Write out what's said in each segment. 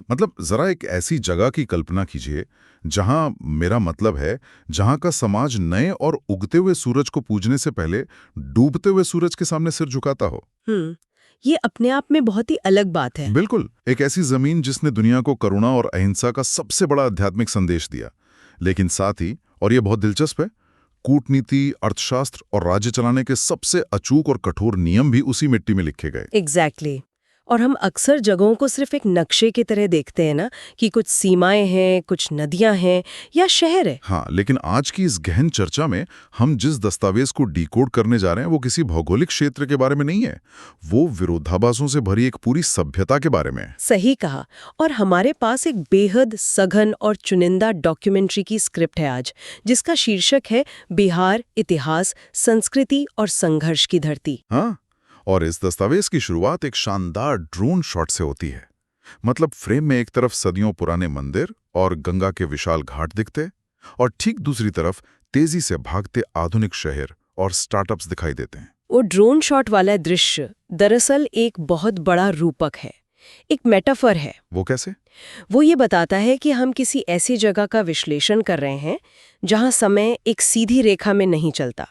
मतलब जरा एक ऐसी जगह की कल्पना कीजिए जहां, मेरा मतलब है, जहां का समाज नए और उगते हुए सूरज को पूजने से पहले डूबते हुए सूरज के सामने सिर झुकाता हो। ये अपने आप में बहुत ही अलग बात है। बिल्कुल, एक ऐसी जमीन जिसने दुनिया को करुणा और अहिंसा का सबसे बड़ा आध्यात्मिक संदेश दिया, लेकिन साथ ही, और ये बहुत दिलचस्प है, कूटनीति, अर्थशास्त्र और राज्य चलाने के सबसे अचूक और कठोर नियम भी उसी मिट्टी में लिखे गए। एग्जैक्टली। और हम अक्सर जगहों को सिर्फ एक नक्शे की तरह देखते हैं ना, कि कुछ सीमाएं हैं, कुछ नदियां हैं या शहर है। हाँ, लेकिन आज की इस गहन चर्चा में हम जिस दस्तावेज को डिकोड करने जा रहे हैं वो किसी भौगोलिक क्षेत्र के बारे में नहीं है, वो विरोधाभासों से भरी एक पूरी सभ्यता के बारे में है। सही कहा। और हमारे पास एक बेहद सघन और चुनिंदा डॉक्यूमेंट्री की स्क्रिप्ट है आज, जिसका शीर्षक है बिहार, इतिहास, संस्कृति और संघर्ष की धरती। हाँ, और इस दस्तावेज की शुरुआत एक शानदार ड्रोन शॉट से होती है। मतलब फ्रेम में एक तरफ सदियों पुराने मंदिर और गंगा के विशाल घाट दिखते, और ठीक दूसरी तरफ तेजी से भागते आधुनिक शहर और स्टार्टअप्स दिखाई देते हैं। वो ड्रोन शॉट वाला दृश्य दरअसल एक बहुत बड़ा रूपक है, एक मेटाफर है। वो कैसे? वो ये बताता है कि हम किसी ऐसी जगह का विश्लेषण कर रहे हैं जहां समय एक सीधी रेखा में नहीं चलता।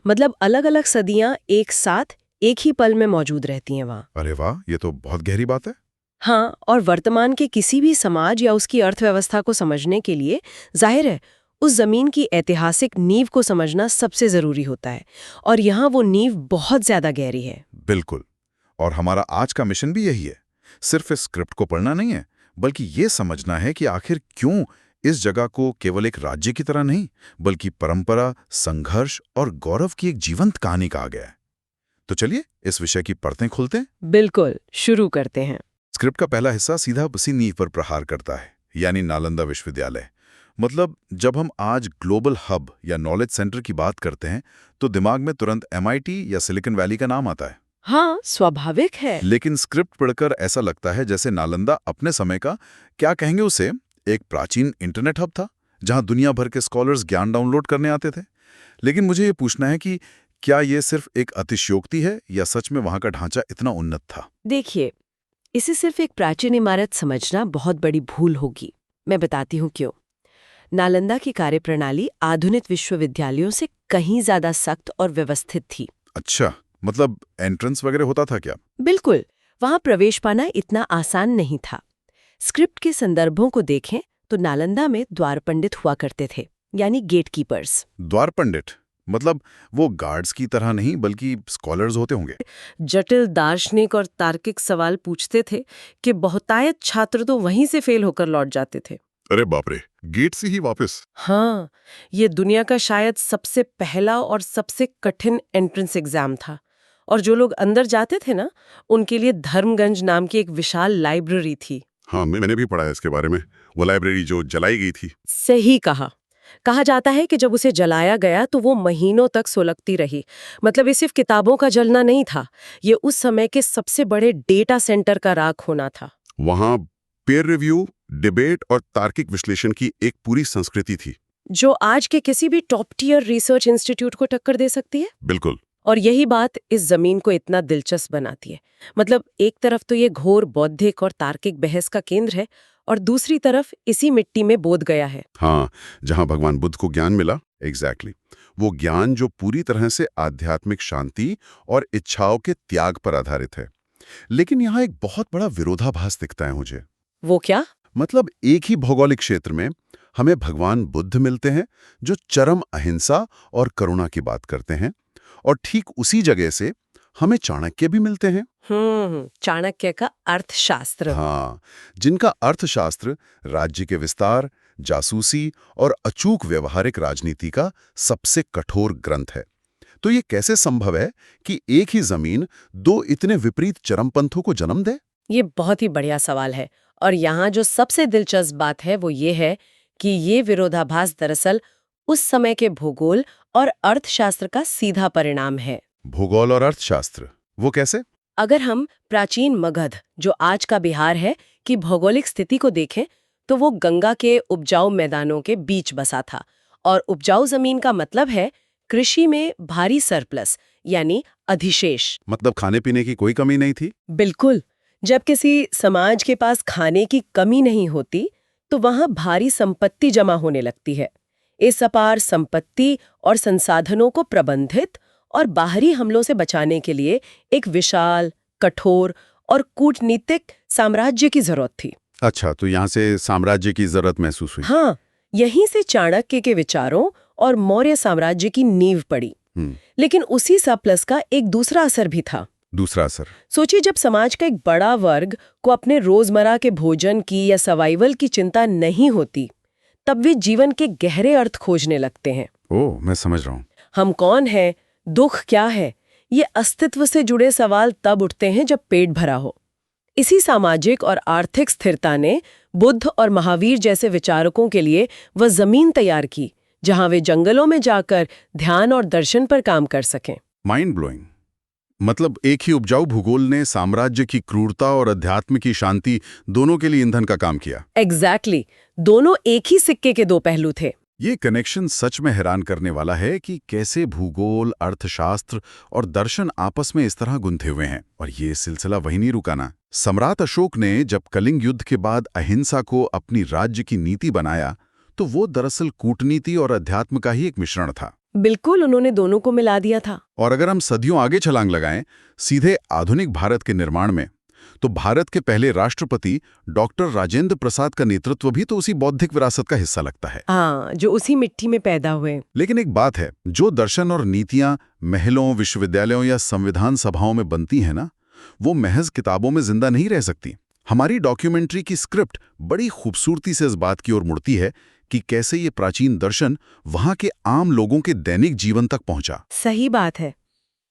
मतलब अलग अलग सदियां एक साथ एक ही पल में मौजूद रहती हैं वहां। अरे वाह, ये तो बहुत गहरी बात है। हाँ, और वर्तमान के किसी भी समाज या उसकी अर्थव्यवस्था को समझने के लिए जाहिर है उस जमीन की ऐतिहासिक नींव को समझना सबसे जरूरी होता है। और यहाँ वो नींव बहुत ज्यादा गहरी है। बिल्कुल। और हमारा आज का मिशन भी यही है। सिर्फ इस स्क्रिप्ट को पढ़ना नहीं है, बल्कि ये समझना है कि आखिर क्यों इस जगह को केवल एक राज्य की तरह नहीं, बल्कि परंपरा, संघर्ष और गौरव की एक जीवंत कहानी कहा गया है। तो चलिए इस विषय की परतें खोलते हैं। बिल्कुल, शुरू करते हैं। स्क्रिप्ट का पहला हिस्सा सीधा उसी नींव पर प्रहार करता है, यानी नालंदा विश्वविद्यालय। मतलब जब हम आज ग्लोबल हब या नॉलेज सेंटर की बात करते हैं तो दिमाग में तुरंत MIT या सिलिकॉन वैली का नाम आता है। हाँ, स्वाभाविक है। लेकिन स्क्रिप्ट पढ़कर ऐसा लगता है जैसे नालंदा अपने समय का, क्या कहेंगे उसे, एक प्राचीन इंटरनेट हब था जहां दुनिया भर के स्कॉलर्स ज्ञान डाउनलोड करने आते थे। लेकिन मुझे ये पूछना है कि क्या ये सिर्फ एक अतिशयोक्ति है या सच में वहां का ढांचा इतना उन्नत था? देखिए, इसे सिर्फ एक प्राचीन इमारत समझना बहुत बड़ी भूल होगी। मैं बताती हूँ क्यों। नालंदा की कार्यप्रणाली आधुनिक विश्वविद्यालयों से कहीं ज्यादा सख्त और व्यवस्थित थी। अच्छा, मतलब एंट्रेंस वगैरह होता था क्या? बिल्कुल, वहां प्रवेश पाना इतना आसान नहीं था। स्क्रिप्ट के संदर्भों को देखें तो नालंदा में द्वार पंडित हुआ करते थे, यानी गेट कीपर्स। द्वार पंडित मतलब वो गार्ड्स की तरह नहीं बल्कि स्कॉलर्स होते होंगे? जटिल दार्शनिक और तार्किक सवाल पूछते थे कि बहुतायत छात्र तो वहीं से फेल होकर लौट जाते थे। अरे बाप रे, गेट से ही वापस? हाँ, ये दुनिया का शायद सबसे पहला और सबसे कठिन एंट्रेंस एग्जाम था। और जो लोग अंदर जाते थे ना, उनके लिए धर्मगंज नाम की एक विशाल लाइब्रेरी थी। हाँ, मैंने भी पढ़ा है इसके बारे में। वो लाइब्रेरी जो जलाई गई थी। सही कहा। कहा जाता है कि जब उसे जलाया गया तो वो महीनों तक सुलगती रही। मतलब ये सिर्फ किताबों का जलना नहीं था, ये उस समय के सबसे बड़े डेटा सेंटर का राख होना था। वहां पीयर रिव्यू, डिबेट और तार्किक विश्लेषण की एक पूरी संस्कृति थी, जो आज के किसी भी टॉप टियर रिसर्च इंस्टीट्यूट को टक्कर दे सकती है। बिल्कुल। और यही बात इस जमीन को इतना दिलचस्प बनाती है। मतलब एक तरफ तो ये घोर बौद्धिक और तार्किक बहस का केंद्र है, और दूसरी तरफ इसी मिट्टी में बोध गया है। हाँ, जहां भगवान बुद्ध को ज्ञान मिला। एग्जैक्टली। वो ज्ञान जो पूरी तरह से आध्यात्मिक शांति और इच्छाओं के त्याग पर आधारित है। लेकिन यहाँ एक बहुत बड़ा विरोधाभास दिखता है मुझे। वो क्या? मतलब एक ही भौगोलिक क्षेत्र में हमें भगवान बुद्ध मिलते हैं जो चरम अहिंसा और करुणा की बात करते हैं, और ठीक उसी जगह से हमें चाणक्य भी मिलते हैं। चाणक्य का अर्थशास्त्र। हाँ, जिनका अर्थशास्त्र राज्य के विस्तार, जासूसी और अचूक व्यवहारिक राजनीति का सबसे कठोर ग्रंथ है। तो ये कैसे संभव है कि एक ही जमीन दो इतने विपरीत चरमपंथों को जन्म दे? ये बहुत ही बढ़िया सवाल है। और यहाँ जो सबसे दिलचस्प बात है वो ये है कि ये विरोधाभास दरअसल उस समय के भूगोल और अर्थशास्त्र का सीधा परिणाम है। भूगोल और अर्थशास्त्र, वो कैसे? अगर हम प्राचीन मगध, जो आज का बिहार है, की भौगोलिक स्थिति को देखें तो वो गंगा के उपजाऊ मैदानों के बीच बसा था। और उपजाऊ जमीन का मतलब है कृषि में भारी सरप्लस, यानी अधिशेष। मतलब खाने पीने की कोई कमी नहीं थी? बिल्कुल। जब किसी समाज के पास खाने की कमी नहीं होती तो वहां भारी संपत्ति जमा होने लगती है। इस अपार संपत्ति और संसाधनों को प्रबंधित और बाहरी हमलों से बचाने के लिए एक विशाल, कठोर और कूटनीतिक साम्राज्य की जरूरत थी। अच्छा, तो यहाँ से साम्राज्य की जरूरत महसूस हुई। हाँ, यहीं से चाणक्य के विचारों और मौर्य साम्राज्य की नींव पड़ी। लेकिन उसी सरप्लस का एक दूसरा असर भी था। दूसरा असर? सोचिए, जब समाज का एक बड़ा वर्ग को अपने रोजमर्रा के भोजन की या सर्वाइवल की चिंता नहीं होती, तब वे जीवन के गहरे अर्थ खोजने लगते हैं। ओह, मैं समझ रहा हूँ। हम कौन हैं, दुख क्या है, ये अस्तित्व से जुड़े सवाल तब उठते हैं जब पेट भरा हो। इसी सामाजिक और आर्थिक स्थिरता ने बुद्ध और महावीर जैसे विचारकों के लिए वह जमीन तैयार की जहां वे जंगलों में जाकर ध्यान और दर्शन पर काम कर सकें। Mind blowing. मतलब एक ही उपजाऊ भूगोल ने साम्राज्य की क्रूरता और अध्यात्म की शांति दोनों के लिए ईंधन का काम किया। एग्जैक्टली, दोनों एक ही सिक्के के दो पहलू थे। ये कनेक्शन सच में हैरान करने वाला है कि कैसे भूगोल, अर्थशास्त्र और दर्शन आपस में इस तरह गुंथे हुए हैं। और ये सिलसिला वहीं नहीं रुका ना। सम्राट अशोक ने जब कलिंग युद्ध के बाद अहिंसा को अपनी राज्य की नीति बनाया, तो वो दरअसल कूटनीति और अध्यात्म का ही एक मिश्रण था। बिल्कुल, उन्होंने दोनों को मिला दिया था। और अगर हम सदियों आगे छलांग लगाएं, सीधे आधुनिक भारत के निर्माण में, तो भारत के पहले राष्ट्रपति डॉक्टर राजेंद्र प्रसाद का नेतृत्व भी तो उसी बौद्धिक विरासत का हिस्सा लगता है। हाँ, जो उसी मिट्टी में पैदा हुए। लेकिन एक बात है, जो दर्शन और नीतियां महलों, विश्वविद्यालयों या संविधान सभाओं में बनती हैं ना, वो महज किताबों में जिंदा नहीं रह सकती। हमारी डॉक्यूमेंट्री की स्क्रिप्ट बड़ी खूबसूरती से इस बात की ओर मुड़ती है कि कैसे ये प्राचीन दर्शन वहां के आम लोगों के दैनिक जीवन तक पहुंचा। सही बात है।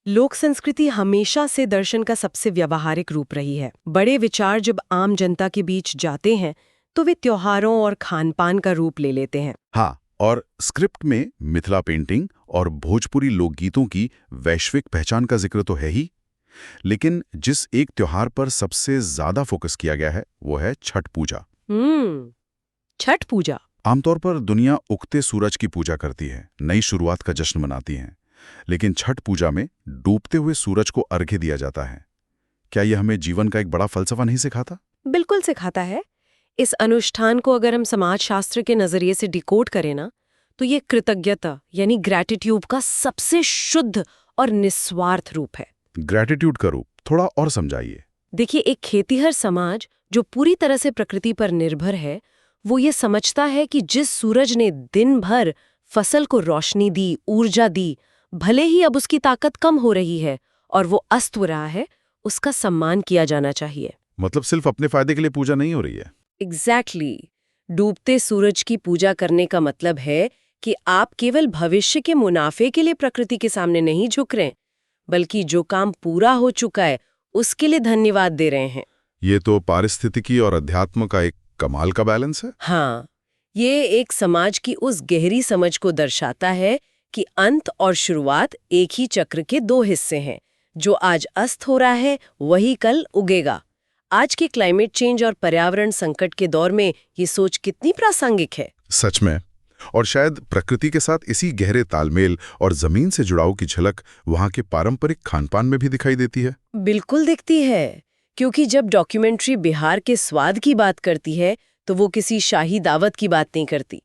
लोक संस्कृति हमेशा से दर्शन का सबसे व्यावहारिक रूप रही है। बड़े विचार जब आम जनता के बीच जाते हैं तो वे त्योहारों और खानपान का रूप ले लेते हैं। हाँ, और स्क्रिप्ट में मिथिला पेंटिंग और भोजपुरी लोकगीतों की वैश्विक पहचान का जिक्र तो है ही, लेकिन जिस एक त्योहार पर सबसे ज्यादा फोकस किया गया है वो है छठ पूजा। छठ पूजा। आमतौर पर दुनिया उगते सूरज की पूजा करती है, नई शुरुआत का जश्न मनाती है, लेकिन छठ पूजा में डूबते हुए सूरज को अर्घ्य दिया जाता है। क्या यह हमें जीवन का एक बड़ा फलसफा नहीं सिखाता? बिल्कुल सिखाता है। इस अनुष्ठान को अगर हम समाजशास्त्र के नजरिए से डिकोड करें ना, तो ये कृतज्ञता यानी ग्रैटिट्यूड का सबसे शुद्ध और निस्वार्थ रूप है। ग्रैटिट्यूड का रूप थोड़ा और समझाइए। देखिए, एक खेतीहर समाज जो पूरी तरह से प्रकृति पर निर्भर है, वो ये समझता है कि जिस सूरज ने दिन भर फसल को रोशनी दी, ऊर्जा दी, भले ही अब उसकी ताकत कम हो रही है और वो अस्त हो रहा है, उसका सम्मान किया जाना चाहिए। मतलब सिर्फ अपने फायदे के लिए पूजा नहीं हो रही है। एग्जैक्टली। डूबते सूरज की पूजा करने का मतलब है कि आप केवल भविष्य के मुनाफे के लिए प्रकृति के सामने नहीं झुक रहे, बल्कि जो काम पूरा हो चुका है उसके लिए धन्यवाद दे रहे हैं। ये तो पारिस्थितिकी और अध्यात्म का एक कमाल का बैलेंस है। हाँ, ये एक समाज की उस गहरी समझ को दर्शाता है कि अंत और शुरुआत एक ही चक्र के दो हिस्से हैं। जो आज अस्त हो रहा है वही कल उगेगा। आज के क्लाइमेट चेंज और पर्यावरण संकट के दौर में ये सोच कितनी प्रासंगिक है। सच में। और शायद प्रकृति के साथ इसी गहरे तालमेल और जमीन से जुड़ाव की झलक वहां के पारंपरिक खानपान में भी दिखाई देती है। बिल्कुल दिखती है, क्योंकि जब डॉक्यूमेंट्री बिहार के स्वाद की बात करती है तो वो किसी शाही दावत की बात नहीं करती।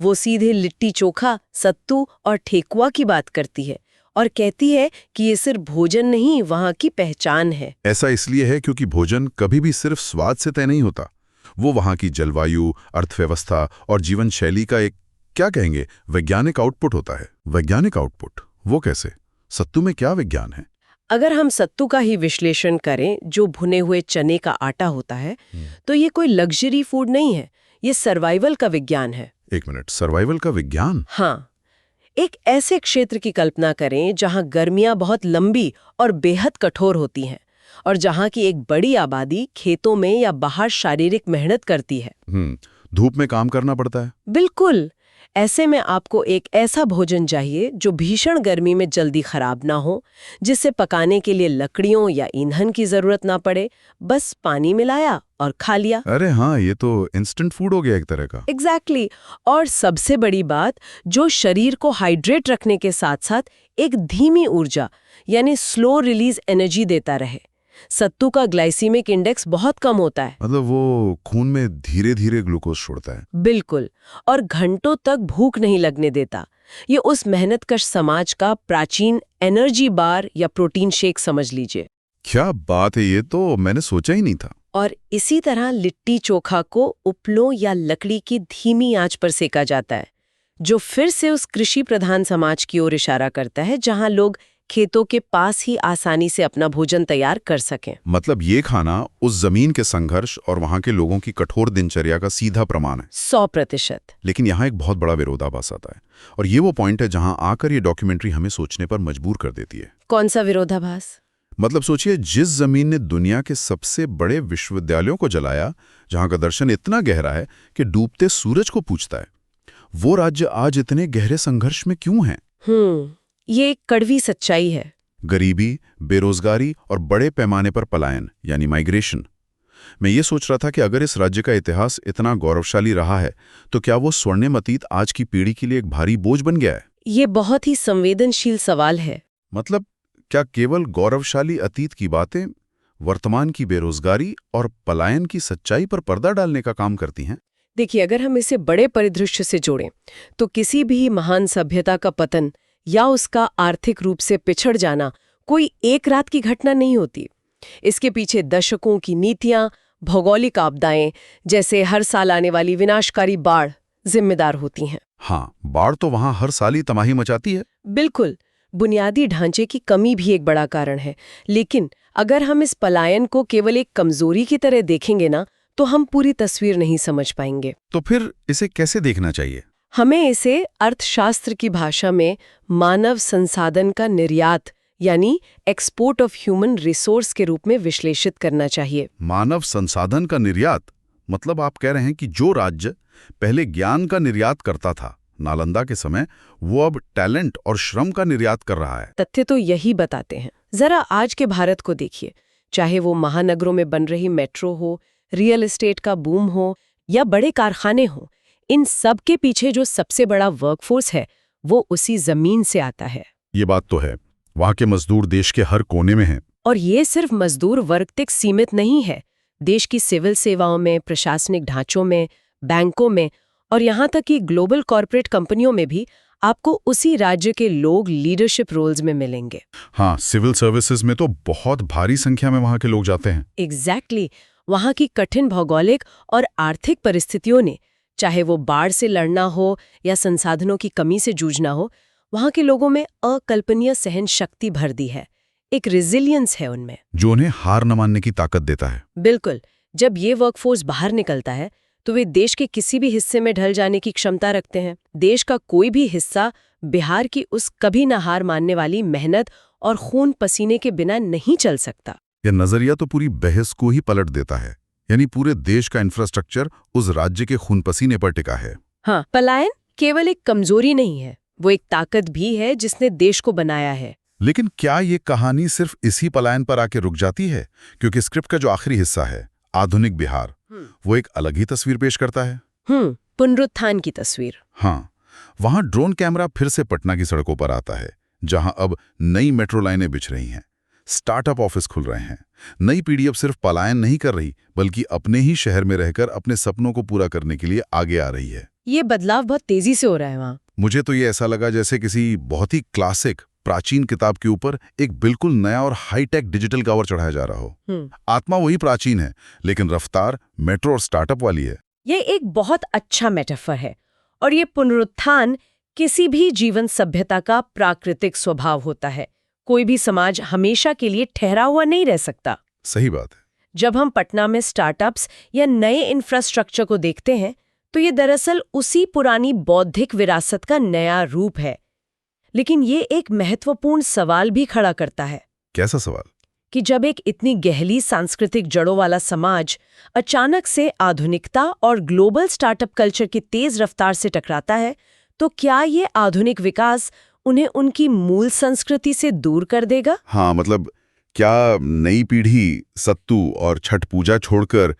वो सीधे लिट्टी चोखा, सत्तू और ठेकुआ की बात करती है और कहती है कि ये सिर्फ भोजन नहीं, वहाँ की पहचान है। ऐसा इसलिए है क्योंकि भोजन कभी भी सिर्फ स्वाद से तय नहीं होता। वो वहाँ की जलवायु, अर्थव्यवस्था और जीवन शैली का एक, क्या कहेंगे, वैज्ञानिक आउटपुट होता है। वैज्ञानिक आउटपुट? वो कैसे? सत्तू में क्या विज्ञान है? अगर हम सत्तू का ही विश्लेषण करें, जो भुने हुए चने का आटा होता है, तो ये कोई लग्जरी फूड नहीं है, ये सर्वाइवल का विज्ञान है। एक मिनट, सर्वाइवल का विज्ञान? हाँ, एक ऐसे क्षेत्र की कल्पना करें जहां गर्मियां बहुत लंबी और बेहद कठोर होती हैं और जहां की एक बड़ी आबादी खेतों में या बाहर शारीरिक मेहनत करती है। धूप में काम करना पड़ता है। बिल्कुल। ऐसे में आपको एक ऐसा भोजन चाहिए जो भीषण गर्मी में जल्दी खराब ना हो, जिससे पकाने के लिए लकड़ियों या ईंधन की जरूरत ना पड़े, बस पानी मिलाया और खा लिया। अरे हाँ, ये तो इंस्टेंट फूड हो गया एक तरह का। एग्जैक्टली। और सबसे बड़ी बात, जो शरीर को हाइड्रेट रखने के साथ साथ एक धीमी ऊर्जा यानी स्लो रिलीज एनर्जी देता रहे, सत्तू का ग्लाइसीमिक इंडेक्स बहुत कम होता है। मतलब वो खून में धीरे धीरे ग्लूकोज छोड़ता है। बिल्कुल, और घंटों तक भूख नहीं लगने देता। ये उस मेहनतकश समाज का प्राचीन एनर्जी बार या प्रोटीन शेक समझ लीजिए। क्या बात है, ये तो मैंने सोचा ही नहीं था। और इसी तरह लिट्टी चोखा को उपलों या लकड़ी की धीमी आंच पर सेका जाता है, जो फिर से उस कृषि प्रधान समाज की ओर इशारा करता है जहां लोग खेतों के पास ही आसानी से अपना भोजन तैयार कर सकें। मतलब ये खाना उस जमीन के संघर्ष और वहां के लोगों की कठोर दिनचर्या का सीधा प्रमाण है। 100%। लेकिन यहाँ एक बहुत बड़ा विरोधाभास आता है, और ये वो पॉइंट है जहां आकर ये डॉक्यूमेंट्री हमें सोचने पर मजबूर कर देती है। कौन सा विरोधाभास? मतलब सोचिए, जिस जमीन ने दुनिया के सबसे बड़े विश्वविद्यालयों को जलाया, जहां का दर्शन इतना गहरा है कि डूबते सूरज को पूछता है, वो राज्य आज इतने गहरे संघर्ष में क्यों है? ये एक कड़वी सच्चाई है। गरीबी, बेरोजगारी और बड़े पैमाने पर पलायन यानी माइग्रेशन। मैं ये सोच रहा था कि अगर इस राज्य का इतिहास इतना गौरवशाली रहा है, तो क्या वो स्वर्णिम अतीत आज की पीढ़ी के लिए एक भारी बोझ बन गया है? ये बहुत ही संवेदनशील सवाल है। मतलब क्या केवल गौरवशाली अतीत की बातें वर्तमान की बेरोजगारी और पलायन की सच्चाई पर पर्दा डालने का काम करती हैं? देखिए, अगर हम इसे बड़े परिदृश्य से जोड़ें, तो किसी भी महान सभ्यता का पतन या उसका आर्थिक रूप से पिछड़ जाना कोई एक रात की घटना नहीं होती। इसके पीछे दशकों की नीतियां, भौगोलिक आपदाएं, जैसे हर साल आने वाली विनाशकारी बाढ़ जिम्मेदार होती हैं। हाँ, बाढ़ तो वहां हर साल ही तबाही मचाती है। बिल्कुल, बुनियादी ढांचे की कमी भी एक बड़ा कारण है। लेकिन अगर हम इस पलायन को केवल एक कमजोरी की तरह देखेंगे ना, तो हम पूरी तस्वीर नहीं समझ पाएंगे। तो फिर इसे कैसे देखना चाहिए? हमें इसे अर्थशास्त्र की भाषा में मानव संसाधन का निर्यात यानी एक्सपोर्ट ऑफ ह्यूमन रिसोर्स के रूप में विश्लेषित करना चाहिए। मानव संसाधन का निर्यात? मतलब आप कह रहे हैं कि जो राज्य पहले ज्ञान का निर्यात करता था नालंदा के समय, वो अब टैलेंट और श्रम का निर्यात कर रहा है। तथ्य तो यही बताते हैं। जरा आज के भारत को देखिए, चाहे वो महानगरों में बन रही मेट्रो हो, रियल एस्टेट का बूम हो या बड़े कारखाने हो, इन सब के पीछे जो सबसे बड़ा वर्कफोर्स है वो उसी जमीन से आता है। ये बात तो है। वहाँ के मजदूर देश के हर कोने में हैं। और ये सिर्फ मजदूर वर्ग तक सीमित नहीं है। देश की सिविल सेवाओं में, प्रशासनिक ढांचों में, बैंकों में और यहाँ तक कि ग्लोबल कॉर्पोरेट कंपनियों में भी आपको उसी राज्य के लोग लीडरशिप रोल्स में मिलेंगे। हाँ, सिविल सर्विसेज में तो बहुत भारी संख्या में वहाँ के लोग जाते हैं। एग्जैक्टली। वहाँ की कठिन भौगोलिक और आर्थिक परिस्थितियों ने, चाहे वो बाढ़ से लड़ना हो या संसाधनों की कमी से जूझना हो, वहाँ के लोगों में अकल्पनीय सहन शक्ति भर दी है। एक रेजिलियंस है उनमें, जो उन्हें हार न मानने की ताकत देता है। बिल्कुल। जब ये वर्कफोर्स बाहर निकलता है तो वे देश के किसी भी हिस्से में ढल जाने की क्षमता रखते हैं। देश का कोई भी हिस्सा बिहार की उस कभी न हार मानने वाली मेहनत और खून पसीने के बिना नहीं चल सकता। यह नजरिया तो पूरी बहस को ही पलट देता है। यानी पूरे देश का इंफ्रास्ट्रक्चर उस राज्य के खून पसीने पर टिका है। हाँ, पलायन केवल एक कमजोरी नहीं है, वो एक ताकत भी है जिसने देश को बनाया है। लेकिन क्या ये कहानी सिर्फ इसी पलायन पर आके रुक जाती है? क्योंकि स्क्रिप्ट का जो आखिरी हिस्सा है, आधुनिक बिहार, वो एक अलग ही तस्वीर पेश करता है। पुनरुत्थान की तस्वीर। हाँ, वहां ड्रोन कैमरा फिर से पटना की सड़कों पर आता है, जहां अब नई मेट्रो लाइनें बिछ रही हैं, स्टार्टअप ऑफिस खुल रहे हैं। नई पीढ़ी अब सिर्फ पलायन नहीं कर रही, बल्कि अपने ही शहर में रहकर अपने सपनों को पूरा करने के लिए आगे आ रही है। ये बदलाव बहुत तेजी से हो रहा है वहाँ। मुझे तो ये ऐसा लगा जैसे किसी बहुत ही क्लासिक प्राचीन किताब के ऊपर एक बिल्कुल नया और हाईटेक डिजिटल कवर चढ़ाया जा रहा हो। आत्मा वही प्राचीन है, लेकिन रफ्तार मेट्रो और स्टार्टअप वाली है। ये एक बहुत अच्छा मेटाफर है। और ये पुनरुत्थान किसी भी जीवन सभ्यता का प्राकृतिक स्वभाव होता है। कोई भी समाज हमेशा के लिए ठहरा हुआ नहीं रह सकता। सही बात है। जब हम पटना में स्टार्टअप्स या नए इंफ्रास्ट्रक्चर को देखते हैं, तो ये दरअसल उसी पुरानी बौद्धिक विरासत का नया रूप है। लेकिन ये एक महत्वपूर्ण सवाल भी खड़ा करता है। कैसा सवाल? कि जब एक इतनी गहरी सांस्कृतिक जड़ों वाला समाज अचानक से आधुनिकता और ग्लोबल स्टार्टअप कल्चर की तेज रफ्तार से टकराता है, तो क्या ये आधुनिक विकास उन्हें उनकी मूल संस्कृति से दूर कर देगा? हाँ, मतलब क्या नई पीढ़ी सत्तू और छठ पूजा छोड़कर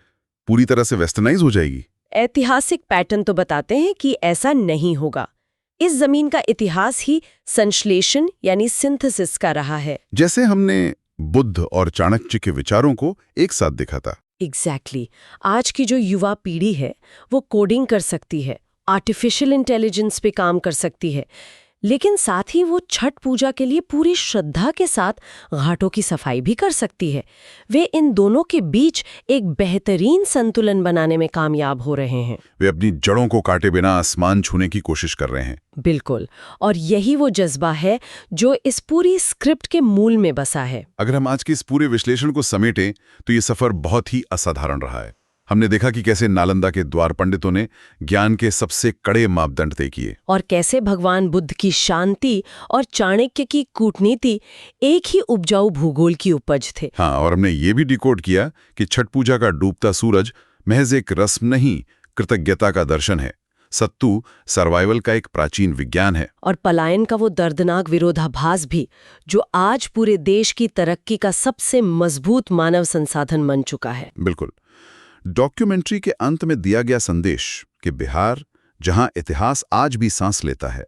पूरी तरह से वेस्टर्नाइज हो जाएगी? ऐतिहासिक पैटर्न तो बताते हैं कि ऐसा नहीं होगा। इस जमीन का इतिहास ही संश्लेषण यानी सिंथेसिस का रहा है। जैसे हमने बुद्ध और चाणक्य के विचारों को एक साथ देखा था। एग्जैक्टली आज की जो युवा पीढ़ी है वो कोडिंग कर सकती है, आर्टिफिशियल इंटेलिजेंस पे काम कर सकती है, लेकिन साथ ही वो छठ पूजा के लिए पूरी श्रद्धा के साथ घाटों की सफाई भी कर सकती है। वे इन दोनों के बीच एक बेहतरीन संतुलन बनाने में कामयाब हो रहे हैं। वे अपनी जड़ों को काटे बिना आसमान छूने की कोशिश कर रहे हैं। बिल्कुल, और यही वो जज्बा है जो इस पूरी स्क्रिप्ट के मूल में बसा है। अगर हम आज के इस पूरे विश्लेषण को समेटें तो ये सफर बहुत ही असाधारण रहा है। हमने देखा कि कैसे नालंदा के द्वार पंडितों ने ज्ञान के सबसे कड़े मापदंड तय किए और कैसे भगवान बुद्ध की शांति और चाणक्य की कूटनीति एक ही उपजाऊ भूगोल की उपज थे। हाँ, और हमने ये भी डिकोड किया कि छठ पूजा का डूबता सूरज महज एक रस्म नहीं, कृतज्ञता का दर्शन है। सत्तू सर्वाइवल का एक प्राचीन विज्ञान है। और पलायन का वो दर्दनाक विरोधाभास भी, जो आज पूरे देश की तरक्की का सबसे मजबूत मानव संसाधन बन चुका है। बिल्कुल। डॉक्यूमेंट्री के अंत में दिया गया संदेश कि बिहार, जहां इतिहास आज भी सांस लेता है,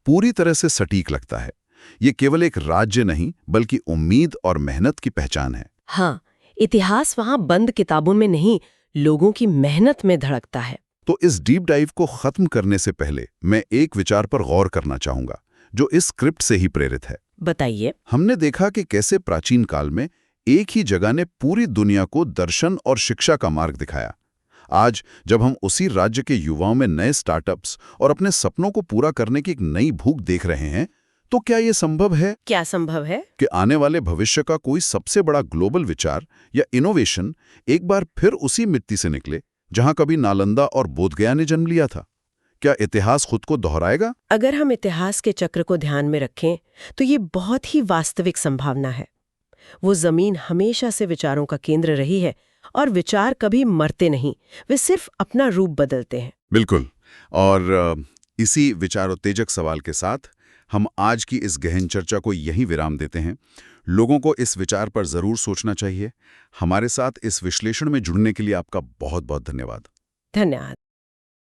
पूरी तरह से सटीक लगता है। ये केवल एक राज्य नहीं, बल्कि उम्मीद और मेहनत की पहचान है। हाँ, इतिहास वहां बंद किताबों में नहीं, लोगों की मेहनत में धड़कता है। तो इस डीप डाइव को खत्म करने से पहले मैं एक विचार पर गौर करना चाहूंगा, जो इस स्क्रिप्ट से ही प्रेरित है। बताइए। हमने देखा कि कैसे प्राचीन काल में एक ही जगह ने पूरी दुनिया को दर्शन और शिक्षा का मार्ग दिखाया। आज जब हम उसी राज्य के युवाओं में नए स्टार्टअप्स और अपने सपनों को पूरा करने की एक नई भूख देख रहे हैं, तो क्या ये संभव है? क्या संभव है कि आने वाले भविष्य का कोई सबसे बड़ा ग्लोबल विचार या इनोवेशन एक बार फिर उसी मिट्टी से निकले जहां कभी नालंदा और बोधगया ने जन्म लिया था? क्या इतिहास खुद को दोहराएगा? अगर हम इतिहास के चक्र को ध्यान में रखें तो ये बहुत ही वास्तविक संभावना है। वो जमीन हमेशा से विचारों का केंद्र रही है और विचार कभी मरते नहीं, वे सिर्फ अपना रूप बदलते हैं। बिल्कुल। और इसी विचारोत्तेजक सवाल के साथ हम आज की इस गहन चर्चा को यहीं विराम देते हैं। लोगों को इस विचार पर जरूर सोचना चाहिए। हमारे साथ इस विश्लेषण में जुड़ने के लिए आपका बहुत बहुत धन्यवाद। धन्यवाद।